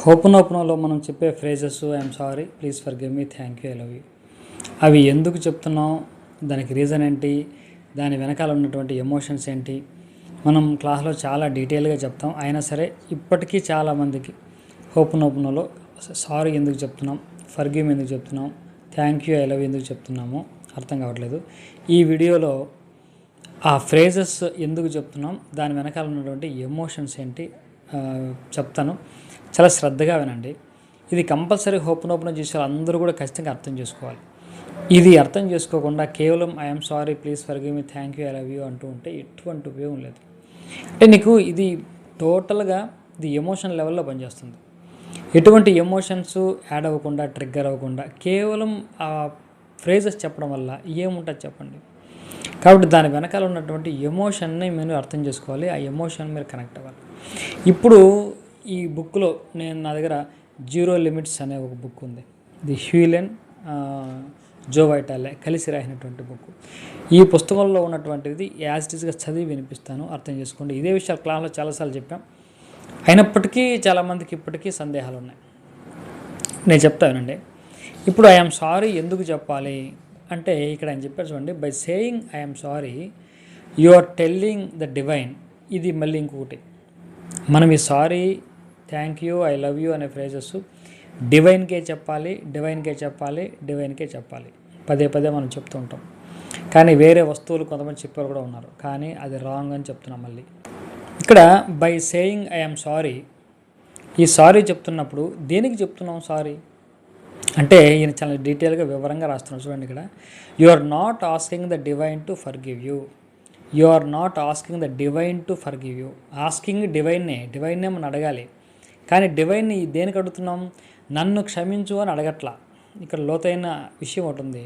హోపనోపనలో మనం చెప్పే phrases I'm sorry, please forgive me, thank you, I love you, అవి ఎందుకు చెప్తున్నాం, దానికి రీజన్ ఏంటి, దాని వెనకాల ఉన్నటువంటి ఎమోషన్స్ ఏంటి, మనం క్లాస్లో చాలా డీటెయిల్గా చెప్తాం. అయినా సరే ఇప్పటికీ చాలామందికి హోపనోపనలో సారీ ఎందుకు చెప్తున్నాం, ఫర్గివ్ ఎందుకు చెప్తున్నాం, thank you, I love you ఎందుకు చెప్తున్నామో అర్థం కావట్లేదు. ఈ వీడియోలో ఆ ఫ్రేజెస్ ఎందుకు చెప్తున్నాం, దాని వెనకాల ఉన్నటువంటి ఎమోషన్స్ ఏంటి చెప్తాను. చాలా శ్రద్ధగా వినండి. ఇది కంపల్సరీ హోపనోపన చేసే అందరూ కూడా ఖచ్చితంగా అర్థం చేసుకోవాలి. ఇది అర్థం చేసుకోకుండా కేవలం I'm sorry, please forgive me, thank you, I love you అంటూ ఉంటే ఎటువంటి ఉపయోగం లేదు. అంటే నీకు ఇది టోటల్గా ఇది ఎమోషన్ లెవెల్లో పనిచేస్తుంది. ఎటువంటి ఎమోషన్స్ యాడ్ అవ్వకుండా, ట్రిగ్గర్ అవ్వకుండా కేవలం ఆ ఫ్రేజెస్ చెప్పడం వల్ల ఏముంటుంది చెప్పండి. కాబట్టి దాని వెనకాల ఉన్నటువంటి ఎమోషన్ని మీరు అర్థం చేసుకోవాలి. ఆ ఎమోషన్ మీరు కనెక్ట్ అవ్వాలి. ఇప్పుడు ఈ బుక్లో నా దగ్గర జీరో లిమిట్స్ అనే ఒక బుక్ ఉంది. ది హ్యూలెన్ జో వైటాలే కలిసి రాసినటువంటి బుక్. ఈ పుస్తకంలో ఉన్నటువంటిది యాజ్ ఇట్ ఈస్గా చదివి వినిపిస్తాను, అర్థం చేసుకోండి. ఇదే విషయాలు క్లాస్లో చాలాసార్లు చెప్పాం. అయినప్పటికీ చాలామందికి ఇప్పటికీ సందేహాలు ఉన్నాయి. నేను చెప్తానండి. ఇప్పుడు ఐఎమ్ సారీ ఎందుకు చెప్పాలి అంటే ఇక్కడ ఆయన చెప్పారు చూడండి, by saying I'm sorry you are telling the divine. ఇది మళ్ళీ ఇంకొకటి, మనం ఈ sorry, thank you, I love you అనే ఫ్రేజెస్ డివైన్కే చెప్పాలి, డివైన్కే చెప్పాలి, డివైన్కే చెప్పాలి. పదే పదే మనం చెప్తూ ఉంటాం. కానీ వేరే వస్తువులు కొంతమంది చెప్పారు కూడా ఉన్నారు, కానీ అది రాంగ్ అని చెప్తున్నాం. మళ్ళీ ఇక్కడ బై సేయింగ్ ఐఎమ్ సారీ, ఈ సారీ చెప్తున్నప్పుడు దేనికి చెప్తున్నాం సారీ అంటే ఈయన చాలా డీటెయిల్గా వివరంగా రాస్తున్నాడు చూడండి. ఇక్కడ you are not asking the divine to forgive you, you are not asking the divine to forgive you. Asking డివైన్నే మనం అడగాలి. కానీ డివైన్ని దేనికి అడుగుతున్నాం, నన్ను క్షమించు అని అడగట్లా. ఇక్కడ లోతైన విషయం ఉంటుంది.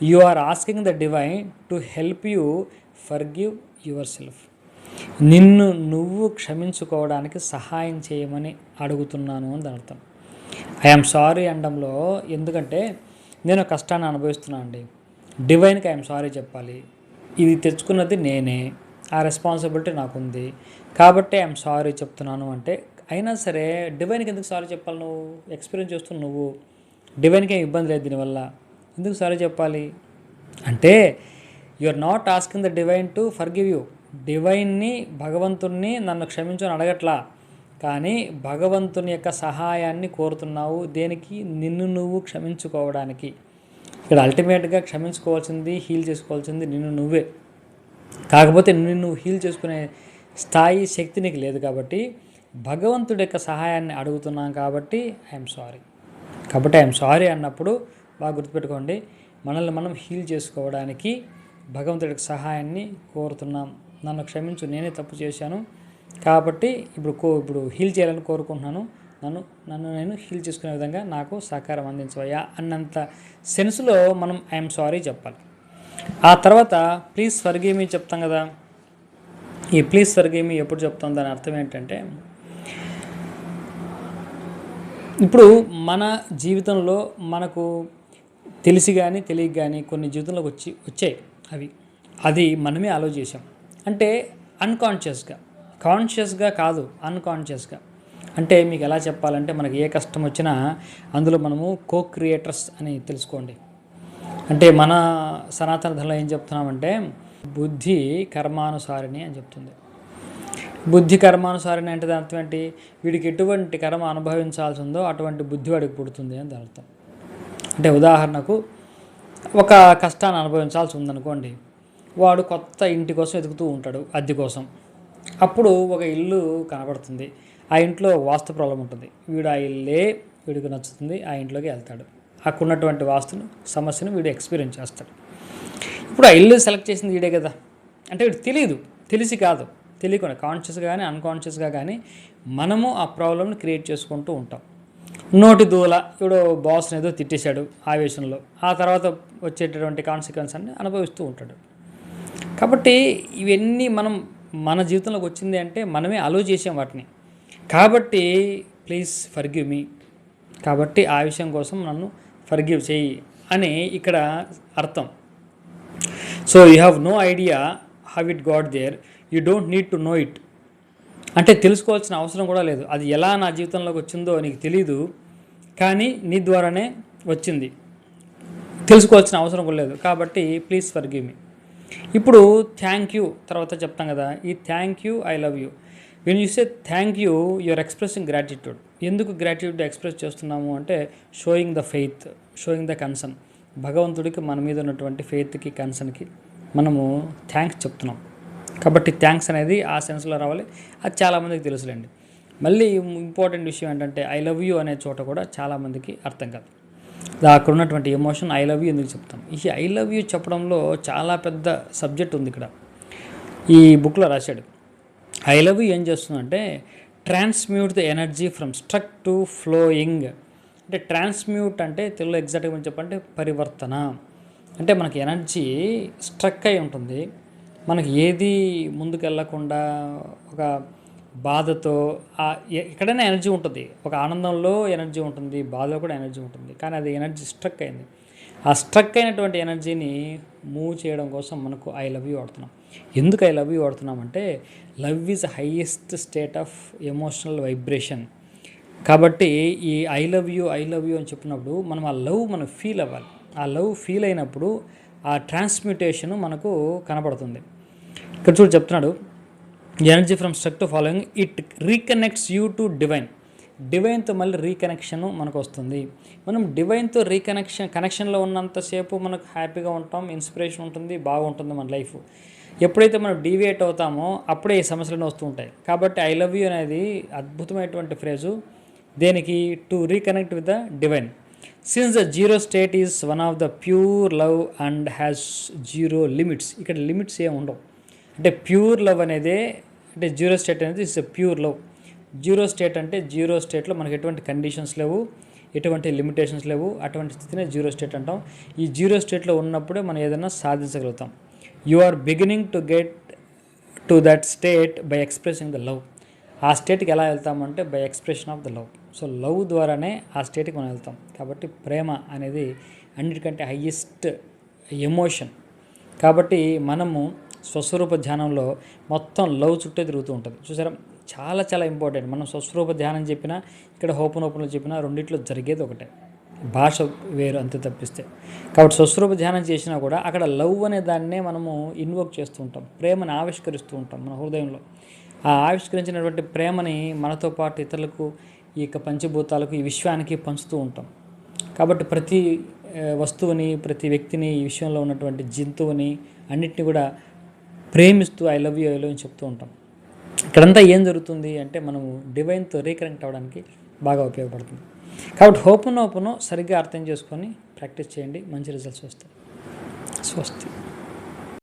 You are asking the divine to help you forgive yourself. నిన్ను నువ్వు క్షమించుకోవడానికి సహాయం చేయమని అడుగుతున్నాను అని దాని అర్థం. ఐఎమ్ సారీ అనడంలో, ఎందుకంటే నేను కష్టాన్ని అనుభవిస్తున్నాను అండి, డివైన్కి ఐఎమ్ సారీ చెప్పాలి. ఇది తెచ్చుకున్నది నేనే, ఆ రెస్పాన్సిబిలిటీ నాకుంది, కాబట్టి ఐఎమ్ సారీ చెప్తున్నాను అంటే. అయినా సరే డివైన్కి ఎందుకు సారీ చెప్పాలి? నువ్వు ఎక్స్పీరియన్స్ చేస్తున్నావు, నువ్వు డివైన్కి ఏం ఇబ్బంది లేదు దీనివల్ల, ఎందుకు సారీ చెప్పాలి అంటే you are not asking the divine to forgive you. డివైన్ని, భగవంతుణ్ణి నన్ను క్షమించని అడగట్లా, కానీ భగవంతుని యొక్క సహాయాన్ని కోరుతున్నావు. దేనికి? నిన్ను నువ్వు క్షమించుకోవడానికి. ఇక్కడ అల్టిమేట్గా క్షమించుకోవాల్సింది, హీల్ చేసుకోవాల్సింది నిన్ను నువ్వే. కాకపోతే నిన్ను నువ్వు హీల్ చేసుకునే స్థాయి, శక్తి నీకు లేదు. కాబట్టి భగవంతుడి యొక్క సహాయాన్ని అడుగుతున్నాం కాబట్టి ఐఎమ్ సారీ. కాబట్టి ఐఎమ్ సారీ అన్నప్పుడు బాగా గుర్తుపెట్టుకోండి, మనల్ని మనం హీల్ చేసుకోవడానికి భగవంతుడి యొక్క సహాయాన్ని కోరుతున్నాం. నన్ను క్షమించు, నేనే తప్పు చేశాను కాబట్టి ఇప్పుడు హీల్ చేయాలని కోరుకుంటున్నాను, నన్ను నేను హీల్ చేసుకునే విధంగా నాకు సహకారం అందించవయ్యా అన్నంత సెన్స్లో మనం ఐఎమ్ సారీ చెప్పాలి. ఆ తర్వాత ప్లీజ్ ఫర్గివ్ మీ చెప్తాం కదా. ఈ ప్లీజ్ ఫర్గివ్ మీ ఎప్పుడు చెప్తాం, దాని అర్థం ఏంటంటే, ఇప్పుడు మన జీవితంలో మనకు తెలిసి కానీ తెలియక కానీ కొన్ని జీవితంలోకి వచ్చాయి. అది మనమే అలో చేసాం. అంటే అన్కాన్షియస్గా, కాన్షియస్గా కాదు, అన్కాన్షియస్గా. అంటే మీకు ఎలా చెప్పాలంటే, మనకి ఏ కష్టం వచ్చినా అందులో మనము క్రియేటర్స్ అని తెలుసుకోండి. అంటే మన సనాతన ధర్మంలో ఏం చెప్తున్నామంటే, బుద్ధి కర్మానుసారిణి అని చెప్తుంది. బుద్ధి కర్మానుసారిణి అంటే దాని అర్థం ఏంటి? వీడికి ఎటువంటి కర్మ అనుభవించాల్సి ఉందో అటువంటి బుద్ధి వాడికి పుడుతుంది అని దాని అర్థం. అంటే ఉదాహరణకు ఒక కష్టాన్ని అనుభవించాల్సి ఉందనుకోండి, వాడు కొత్త ఇంటి కోసం వెతుకుతూ ఉంటాడు, అద్దె కోసం. అప్పుడు ఒక ఇల్లు కనబడుతుంది, ఆ ఇంట్లో వాస్తు ప్రాబ్లం ఉంటుంది. వీడు ఆ ఇల్లే వీడికి నచ్చుతుంది, ఆ ఇంట్లోకి వెళ్తాడు. అక్కడ ఉన్నటువంటి సమస్యను వీడు ఎక్స్పీరియన్స్ చేస్తాడు. ఇప్పుడు ఆ ఇల్లు సెలెక్ట్ చేసింది వీడే కదా. అంటే వీడు తెలియదు, తెలిసి కాదు, తెలియకుండా కాన్షియస్గా కానీ అన్కాన్షియస్గా కానీ మనము ఆ ప్రాబ్లమ్ని క్రియేట్ చేసుకుంటూ ఉంటాం. నోటి దూల, ఇప్పుడు బాస్ని ఏదో తిట్టేశాడు ఆవేశంలో, ఆ తర్వాత వచ్చేటటువంటి కాన్సిక్వెన్స్ అన్ని అనుభవిస్తూ ఉంటాడు. కాబట్టి ఇవన్నీ మన జీవితంలోకి వచ్చింది అంటే మనమే అలో చేసాం వాటిని. కాబట్టి ప్లీజ్ ఫర్గివ్ మీ, కాబట్టి ఆ విషయం కోసం నన్ను ఫర్గివ్ చేయి అని ఇక్కడ అర్థం. So you have no idea how it got there, you don't need to know it. అంటే తెలుసుకోవాల్సిన అవసరం కూడా లేదు. అది ఎలా నా జీవితంలోకి వచ్చిందో నీకు తెలీదు, కానీ నీ ద్వారానే వచ్చింది. తెలుసుకోవాల్సిన అవసరం కూడా లేదు. కాబట్టి ప్లీజ్ ఫర్గివ్ మీ. ఇప్పుడు థ్యాంక్ యూ తర్వాత చెప్తాం కదా, ఈ thank you, I love you. When you say thank you, you're expressing gratitude. ఎందుకు గ్రాటిట్యూడ్ ఎక్స్ప్రెస్ చేస్తున్నాము అంటే showing the faith, showing the concern. భగవంతుడికి మన మీద ఉన్నటువంటి ఫెయిత్కి, కన్సర్న్కి మనము థ్యాంక్స్ చెప్తున్నాం. కాబట్టి థ్యాంక్స్ అనేది ఆ సెన్స్లో రావాలి. అది చాలామందికి తెలుసులేండి. మళ్ళీ ఇంపార్టెంట్ విషయం ఏంటంటే ఐ లవ్ యూ అనే చోట కూడా చాలామందికి అర్థం కాదు. అక్కడ ఉన్నటువంటి ఎమోషన్ ఐ లవ్ యూ ఎందుకు చెప్తాం. ఈ ఐ లవ్ యూ చెప్పడంలో చాలా పెద్ద సబ్జెక్ట్ ఉంది ఇక్కడ. ఈ బుక్లో రాశాడు. ఐ లవ్ యూ ఏం చేస్తుందంటే transmute the energy from struck to flowing. అంటే ట్రాన్స్మ్యూట్ అంటే తెలుగులో ఎగ్జాక్ట్గా మనం చెప్పంటే పరివర్తన. అంటే మనకి ఎనర్జీ స్ట్రక్ అయి ఉంటుంది, మనకి ఏది ముందుకు వెళ్ళకుండా ఒక బాధతో ఎక్కడైనా ఎనర్జీ ఉంటుంది. ఒక ఆనందంలో ఎనర్జీ ఉంటుంది, బాధలో కూడా ఎనర్జీ ఉంటుంది, కానీ అది ఎనర్జీ స్ట్రక్ అయింది. ఆ స్ట్రక్ అయినటువంటి ఎనర్జీని మూవ్ చేయడం కోసం మనకు ఐ లవ్ యూ వాడుతున్నాం. ఎందుకు ఐ లవ్ యూ వాడుతున్నామంటే love is highest state of emotional vibration. కాబట్టి ఈ ఐ లవ్ యూ అని చెప్పినప్పుడు మనం ఆ లవ్ మనం ఫీల్ అవ్వాలి. ఆ లవ్ ఫీల్ అయినప్పుడు ఆ ట్రాన్స్మ్యూటేషన్ మనకు కనపడుతుంది. ఇక్కడ చూడు చెప్తున్నాడు, energy from struck to following it reconnects you to divine. డివైన్తో మళ్ళీ రీకనెక్షన్ మనకు వస్తుంది. మనం డివైన్తో కనెక్షన్లో ఉన్నంతసేపు మనకు హ్యాపీగా ఉంటాం, ఇన్స్పిరేషన్ ఉంటుంది, బాగుంటుంది మన లైఫ్. ఎప్పుడైతే మనం డీవియేట్ అవుతామో అప్పుడే ఈ సమస్యలు వస్తూ ఉంటాయి. కాబట్టి ఐ లవ్ యూ అనేది అద్భుతమైనటువంటి ఫ్రేజు. దేనికి? To reconnect with the divine. Since the zero state is one of the pure love and has zero limits. ఇక్కడ లిమిట్స్ ఏమి ఉండవు. అంటే ప్యూర్ లవ్ అనేది, అంటే జీరో స్టేట్ అనేది it's pure love. Zero state అంటే జీరో స్టేట్లో మనకి ఎటువంటి కండిషన్స్ లేవు, ఎటువంటి లిమిటేషన్స్ లేవు. అటువంటి స్థితినే జీరో స్టేట్ అంటాం. ఈ జీరో స్టేట్లో ఉన్నప్పుడే మనం ఏదైనా సాధించగలుగుతాం. You are beginning to get to that state by expressing the love. ఆ స్టేట్కి ఎలా వెళ్తామంటే by expression of the love. So love ద్వారానే ఆ స్టేట్కి మనం వెళ్తాం. కాబట్టి ప్రేమ అనేది అన్నిటికంటే హయ్యెస్ట్ ఎమోషన్. కాబట్టి మనము స్వస్వరూప ధ్యానంలో మొత్తం లవ్ చుట్టే తిరుగుతూ ఉంటుంది. చూసారా, చాలా చాలా ఇంపార్టెంట్. మనం స్వస్వరూప ధ్యానం చెప్పినా, ఇక్కడ హోపనోపనలు చెప్పినా రెండిట్లో జరిగేది ఒకటే, భాష వేరు అంతే తప్పిస్తే. కాబట్టి స్వస్వరూప ధ్యానం చేసినా కూడా అక్కడ లవ్ అనే దాన్నే మనము ఇన్వోక్ చేస్తూ ఉంటాం, ప్రేమను ఆవిష్కరిస్తూ ఉంటాం మన హృదయంలో. ఆ ఆవిష్కరించినటువంటి ప్రేమని మనతో పాటు ఇతరులకు, ఈ యొక్క పంచభూతాలకు, ఈ విశ్వానికి పంచుతూ ఉంటాం. కాబట్టి ప్రతి వస్తువుని, ప్రతి వ్యక్తిని, ఈ విషయంలో ఉన్నటువంటి జంతువుని అన్నిటిని కూడా ప్రేమిస్తూ ఐ లవ్ యూ అని చెప్తూ ఉంటాం. ఇక్కడంతా ఏం జరుగుతుంది అంటే మనము డివైన్తో రీకనెక్ట్ అవ్వడానికి బాగా ఉపయోగపడుతుంది. కాబట్టి హోపనోపనో సరిగ్గా అర్థం చేసుకొని ప్రాక్టీస్ చేయండి, మంచి రిజల్ట్స్ వస్తాయి. స్వస్తి.